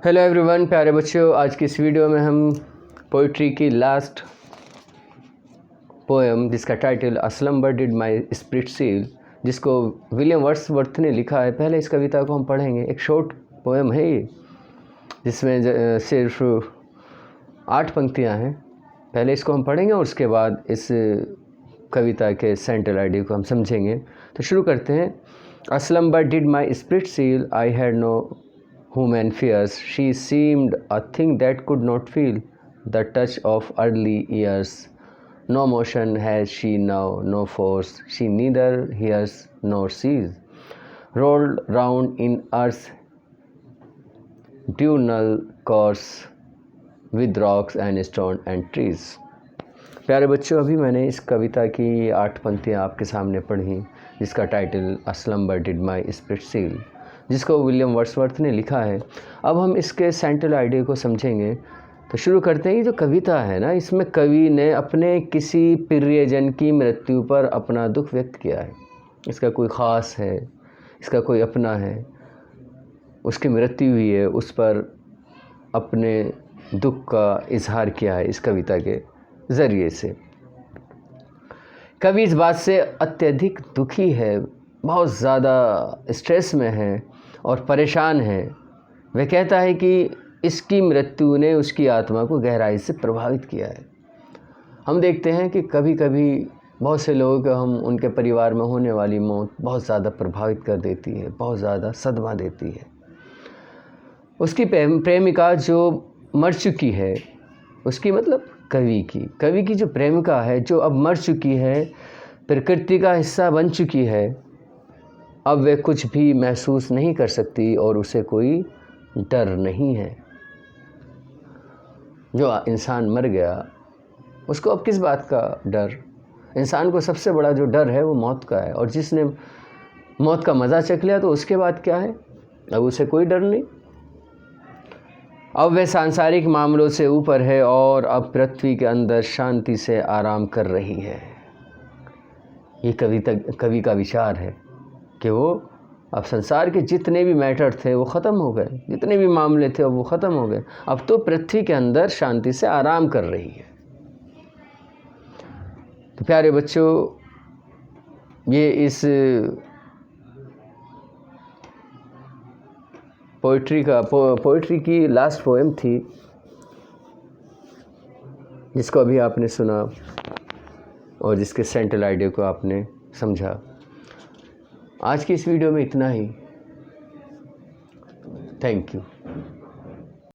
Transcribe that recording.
Hello everyone, प्यारे बच्चों, आज की इस वीडियो में हम पोइट्री की लास्ट पोएम जिसका title a slumber did my spirit seal, जिसको विलियम वर्ड्सवर्थ ने लिखा है। पहले इस कविता को हम पढ़ेंगे। एक शॉर्ट पोएम है ये, जिसमें सिर्फ 8 पंक्तियां हैं। पहले इसको हम पढ़ेंगे और उसके बाद इस कविता के सेंट्रल आइडिया को हम समझेंगे। तो शुरू करते हैं। A slumber did my spirit seal, I had no human fears, she seemed a thing that could not feel the touch of early years. No motion has she now, no force, she neither hears nor sees. Rolled round in earth's diurnal course with rocks and stones and trees. प्यारे बच्चों, अभी मैंने इस कविता की 8 पंक्तियाँ आपके सामने पढ़ी, जिसका title a slumber did my spirit seal, जिसको विलियम वर्ड्सवर्थ ने लिखा है। अब हम इसके सेंट्रल आइडिया को समझेंगे। तो शुरू करते हैं। ये जो कविता है ना, इसमें कवि ने अपने किसी प्रियजन की मृत्यु पर अपना दुख व्यक्त किया है। इसका कोई ख़ास है, इसका कोई अपना है, उसकी मृत्यु हुई है, उस पर अपने दुख का इजहार किया है इस कविता के ज़रिए से। कवि इस बात से अत्यधिक दुखी है, बहुत ज़्यादा स्ट्रेस में है और परेशान है। वह कहता है कि इसकी मृत्यु ने उसकी आत्मा को गहराई से प्रभावित किया है। हम देखते हैं कि कभी कभी बहुत से लोग उनके परिवार में होने वाली मौत बहुत ज़्यादा प्रभावित कर देती है, बहुत ज़्यादा सदमा देती है। उसकी प्रेमिका जो मर चुकी है, उसकी मतलब कवि की जो प्रेमिका है, जो अब मर चुकी है, प्रकृति का हिस्सा बन चुकी है, अब वे कुछ भी महसूस नहीं कर सकती और उसे कोई डर नहीं है। जो इंसान मर गया, उसको अब किस बात का डर? इंसान को सबसे बड़ा जो डर है वो मौत का है, और जिसने मौत का मज़ा चख लिया तो उसके बाद क्या है? अब उसे कोई डर नहीं। अब वह सांसारिक मामलों से ऊपर है और अब पृथ्वी के अंदर शांति से आराम कर रही है। ये कवि का विचार है कि वो अब संसार के जितने भी मैटर थे वो ख़त्म हो गए, जितने भी मामले थे अब वो ख़त्म हो गए। अब तो पृथ्वी के अंदर शांति से आराम कर रही है। तो प्यारे बच्चों, ये इस पोइट्री की लास्ट पोएम थी, जिसको अभी आपने सुना और जिसके सेंट्रल आइडिया को आपने समझा। आज की इस वीडियो में इतना ही। Thank you.